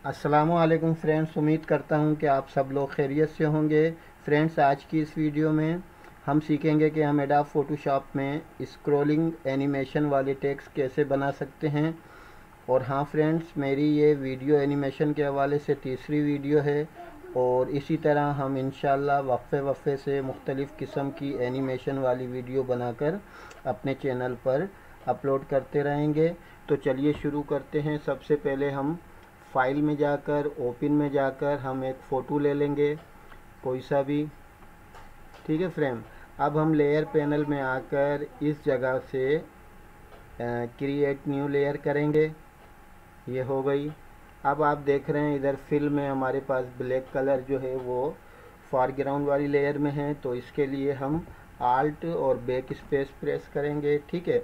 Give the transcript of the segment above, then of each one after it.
अस्सलामुअलैकुम फ्रेंड्स, उम्मीद करता हूँ कि आप सब लोग खैरियत से होंगे। फ्रेंड्स, आज की इस वीडियो में हम सीखेंगे कि हम एडोब फोटोशॉप में स्क्रॉलिंग एनिमेशन वाले टेक्स्ट कैसे बना सकते हैं। और हाँ फ्रेंड्स, मेरी ये वीडियो एनिमेशन के हवाले से तीसरी वीडियो है और इसी तरह हम इंशाल्लाह वक्फे वक्फे से मुख्तलिफ़ किस्म की एनिमेशन वाली वीडियो बनाकर अपने चैनल पर अपलोड करते रहेंगे। तो चलिए शुरू करते हैं। सबसे पहले हम फाइल में जाकर ओपन में जाकर हम एक फ़ोटो ले लेंगे, कोई सा भी। ठीक है फ्रेंड, अब हम लेयर पैनल में आकर इस जगह से क्रिएट न्यू लेयर करेंगे। ये हो गई। अब आप देख रहे हैं इधर फिल में हमारे पास ब्लैक कलर जो है वो फॉरग्राउंड वाली लेयर में है, तो इसके लिए हम आल्ट और बैक स्पेस प्रेस करेंगे। ठीक है,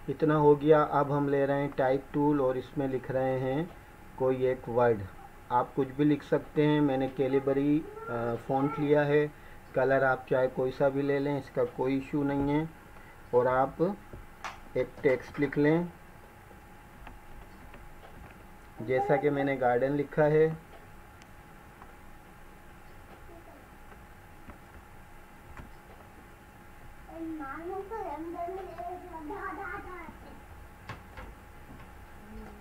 इतना हो गया। अब हम ले रहे हैं टाइप टूल और इसमें लिख रहे हैं कोई एक वर्ड। आप कुछ भी लिख सकते हैं, मैंने कैलिबरी फ़ॉन्ट लिया है। कलर आप चाहे कोई सा भी ले लें, इसका कोई इशू नहीं है। और आप एक टेक्स्ट लिख लें, जैसा कि मैंने गार्डन लिखा है।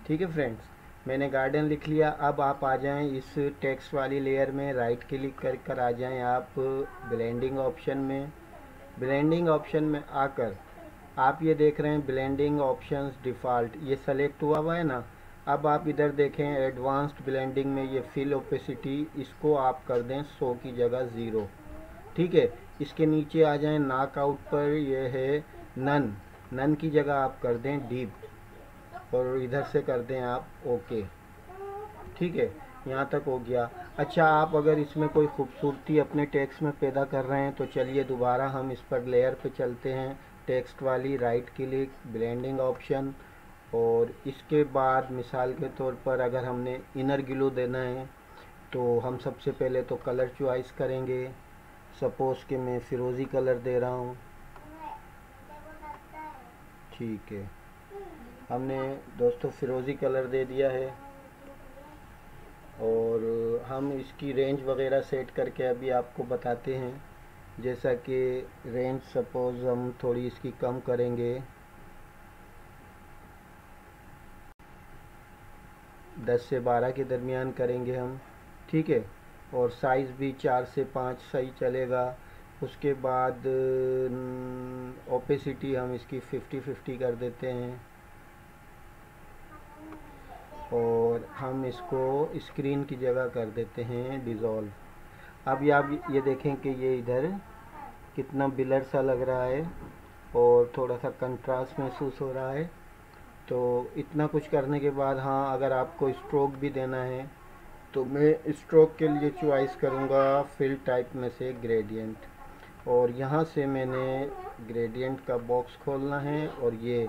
ठीक है फ्रेंड्स, मैंने गार्डन लिख लिया। अब आप आ जाएं इस टेक्स्ट वाली लेयर में, राइट क्लिक कर आ जाएं आप ब्लेंडिंग ऑप्शन में। ब्लेंडिंग ऑप्शन में आकर आप ये देख रहे हैं ब्लेंडिंग ऑप्शंस डिफ़ॉल्ट, ये सेलेक्ट हुआ है ना। अब आप इधर देखें एडवांस्ड ब्लेंडिंग में ये फिल ओपेसिटी, इसको आप कर दें 100 की जगह 0। ठीक है, इसके नीचे आ जाएं नॉकआउट पर, ये है नन। नन की जगह आप कर दें डीप और इधर से कर दें आप ओके। ठीक है, यहाँ तक हो गया। अच्छा, आप अगर इसमें कोई खूबसूरती अपने टेक्स्ट में पैदा कर रहे हैं तो चलिए दोबारा हम इस पर लेयर पे चलते हैं। टेक्स्ट वाली राइट क्लिक, ब्लेंडिंग ऑप्शन, और इसके बाद मिसाल के तौर पर अगर हमने इनर ग्लो देना है तो हम सबसे पहले तो कलर चॉइस करेंगे। सपोज़ कि मैं फ़िरोज़ी कलर दे रहा हूँ। ठीक है, हमने दोस्तों फ़िरोज़ी कलर दे दिया है और हम इसकी रेंज वगैरह सेट करके अभी आपको बताते हैं। जैसा कि रेंज सपोज़ हम थोड़ी इसकी कम करेंगे, 10 से 12 के दरमियान करेंगे हम। ठीक है, और साइज़ भी 4 से 5 सही चलेगा। उसके बाद ओपेसिटी हम इसकी 50-50 कर देते हैं और हम इसको स्क्रीन की जगह कर देते हैं डिज़ोल्व। अब आप ये देखें कि ये इधर कितना ब्लर सा लग रहा है और थोड़ा सा कंट्रास्ट महसूस हो रहा है। तो इतना कुछ करने के बाद हाँ, अगर आपको स्ट्रोक भी देना है तो मैं स्ट्रोक के लिए चॉइस करूँगा फिल टाइप में से ग्रेडियंट, और यहाँ से मैंने ग्रेडियंट का बॉक्स खोलना है और ये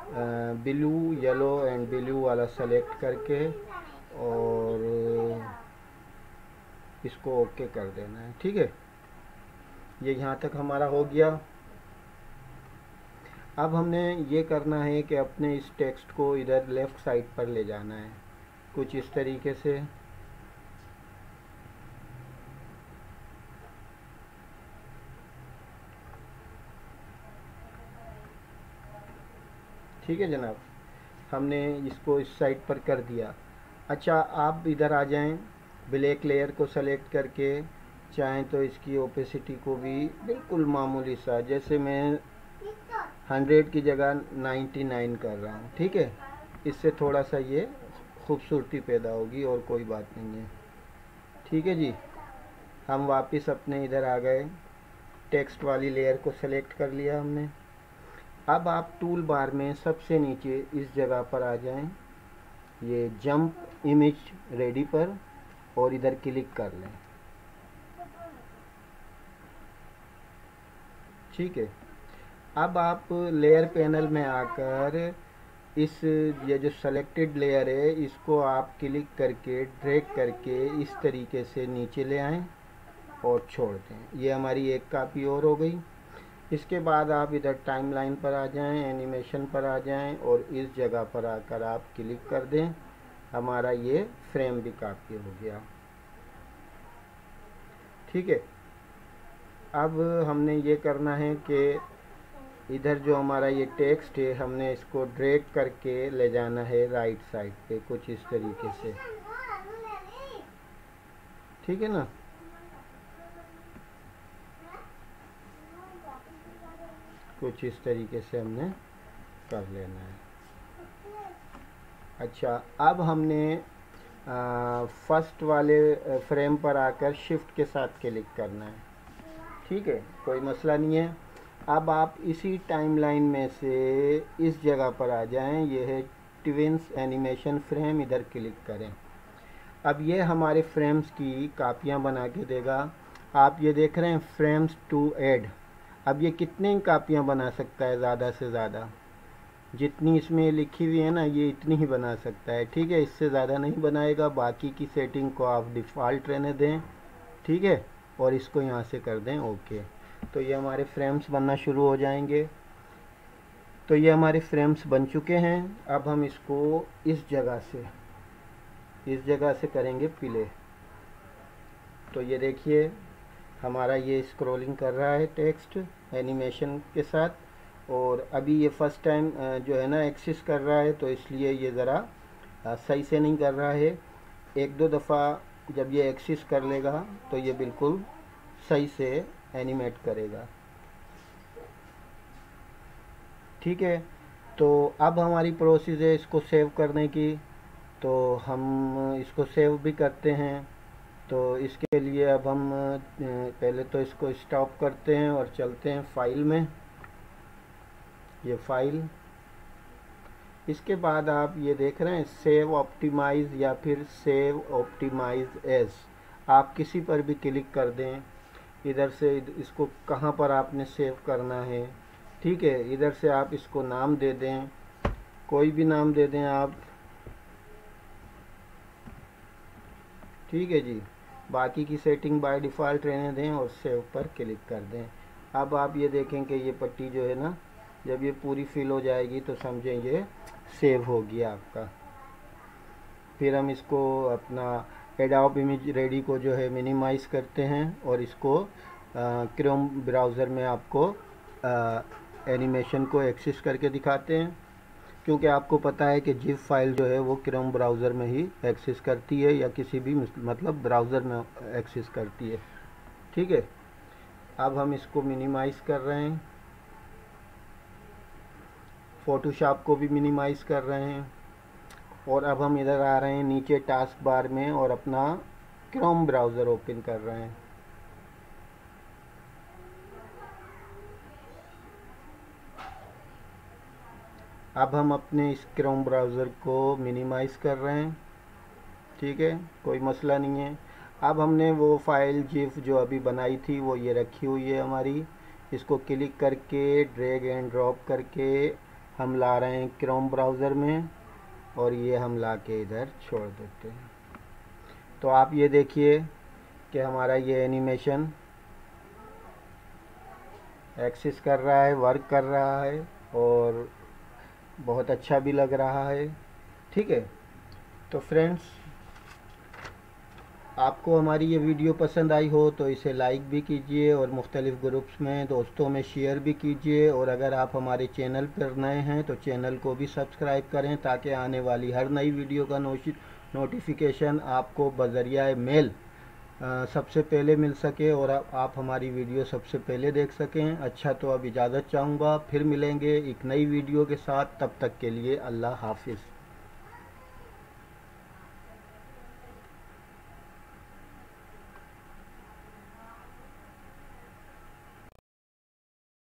ब्लू, येलो एंड ब्लू वाला सेलेक्ट करके और इसको ओके कर देना है। ठीक है, ये यहाँ तक हमारा हो गया। अब हमने ये करना है कि अपने इस टेक्स्ट को इधर लेफ़्ट साइड पर ले जाना है, कुछ इस तरीके से। ठीक है जनाब, हमने इसको इस साइड पर कर दिया। अच्छा, आप इधर आ जाएं, ब्लैक लेयर को सेलेक्ट करके चाहें तो इसकी ओपेसिटी को भी बिल्कुल मामूली सा, जैसे मैं 100 की जगह 99 कर रहा हूँ। ठीक है, इससे थोड़ा सा ये खूबसूरती पैदा होगी और कोई बात नहीं है। ठीक है जी, हम वापस अपने इधर आ गए, टेक्स्ट वाली लेयर को सेलेक्ट कर लिया हमने। अब आप टूल बार में सबसे नीचे इस जगह पर आ जाएं, ये जंप इमेज रेडी पर, और इधर क्लिक कर लें। ठीक है, अब आप लेयर पैनल में आकर इस ये जो सेलेक्टेड लेयर है इसको आप क्लिक करके ड्रैग करके इस तरीके से नीचे ले आएं और छोड़ दें। ये हमारी एक कापी और हो गई। इसके बाद आप इधर टाइमलाइन पर आ जाएं, एनिमेशन पर आ जाएं और इस जगह पर आकर आप क्लिक कर दें हमारा ये फ्रेम भी काफ़ी हो गया। ठीक है, अब हमने ये करना है कि इधर जो हमारा ये टेक्स्ट है हमने इसको ड्रैग करके ले जाना है राइट साइड पे कुछ इस तरीके से। ठीक है ना, कुछ इस तरीके से हमने कर लेना है। अच्छा, अब हमने फर्स्ट वाले फ्रेम पर आकर शिफ्ट के साथ क्लिक करना है। ठीक है, कोई मसला नहीं है। अब आप इसी टाइमलाइन में से इस जगह पर आ जाएं, ये है ट्विंस एनिमेशन फ्रेम, इधर क्लिक करें। अब ये हमारे फ्रेम्स की कापियाँ बना के देगा। आप ये देख रहे हैं फ्रेम्स टू ऐड। अब ये कितनी कापियाँ बना सकता है, ज़्यादा से ज़्यादा जितनी इसमें लिखी हुई है ना, ये इतनी ही बना सकता है। ठीक है, इससे ज़्यादा नहीं बनाएगा। बाकी की सेटिंग को आप डिफ़ॉल्ट रहने दें। ठीक है, और इसको यहाँ से कर दें ओके। तो ये हमारे फ्रेम्स बनना शुरू हो जाएंगे। तो ये हमारे फ्रेम्स बन चुके हैं। अब हम इसको इस जगह से करेंगे प्ले। तो ये देखिए हमारा ये स्क्रॉलिंग कर रहा है टेक्स्ट एनिमेशन के साथ, और अभी ये फर्स्ट टाइम जो है ना एक्सेस कर रहा है, तो इसलिए ये ज़रा सही से नहीं कर रहा है। एक दो दफ़ा जब ये एक्सेस कर लेगा तो ये बिल्कुल सही से एनिमेट करेगा। ठीक है, तो अब हमारी प्रोसेस है इसको सेव करने की, तो हम इसको सेव भी करते हैं। तो इसके लिए अब हम पहले तो इसको स्टॉप करते हैं और चलते हैं फाइल में, ये फाइल। इसके बाद आप ये देख रहे हैं सेव ऑप्टिमाइज या फिर सेव ऑप्टिमाइज एज, आप किसी पर भी क्लिक कर दें। इधर से इसको कहाँ पर आपने सेव करना है। ठीक है, इधर से आप इसको नाम दे दें, कोई भी नाम दे दें आप। ठीक है जी, बाकी की सेटिंग बाय डिफ़ॉल्ट रहने दें और सेव पर क्लिक कर दें। अब आप ये देखें कि ये पट्टी जो है ना, जब ये पूरी फिल हो जाएगी तो समझें ये सेव हो गया आपका। फिर हम इसको अपना एडोब इमेज रेडी को जो है मिनिमाइज़ करते हैं और इसको क्रोम ब्राउज़र में आपको एनिमेशन को एक्सेस करके दिखाते हैं, क्योंकि आपको पता है कि जिप फाइल जो है वो क्रोम ब्राउज़र में ही एक्सेस करती है या किसी भी मतलब ब्राउज़र में एक्सेस करती है। ठीक है, अब हम इसको मिनिमाइज़ कर रहे हैं, फ़ोटोशॉप को भी मिनिमाइज़ कर रहे हैं, और अब हम इधर आ रहे हैं नीचे टास्क बार में और अपना क्रोम ब्राउज़र ओपन कर रहे हैं। अब हम अपने इस क्रोम ब्राउज़र को मिनिमाइज़ कर रहे हैं। ठीक है, कोई मसला नहीं है। अब हमने वो फाइल जिफ जो अभी बनाई थी वो ये रखी हुई है हमारी, इसको क्लिक करके ड्रैग एंड ड्रॉप करके हम ला रहे हैं क्रोम ब्राउज़र में, और ये हम ला के इधर छोड़ देते हैं। तो आप ये देखिए कि हमारा ये एनिमेशन एक्सेस कर रहा है, वर्क कर रहा है और बहुत अच्छा भी लग रहा है। ठीक है, तो फ्रेंड्स आपको हमारी ये वीडियो पसंद आई हो तो इसे लाइक भी कीजिए और मुख्तलिफ़ ग्रुप्स में दोस्तों में शेयर भी कीजिए, और अगर आप हमारे चैनल पर नए हैं तो चैनल को भी सब्सक्राइब करें ताकि आने वाली हर नई वीडियो का नोटिफिकेशन आपको बज़रिया मेल सबसे पहले मिल सके और आप हमारी वीडियो सबसे पहले देख सकें। अच्छा, तो अब इजाज़त चाहूँगा, फिर मिलेंगे एक नई वीडियो के साथ, तब तक के लिए अल्लाह हाफिज़।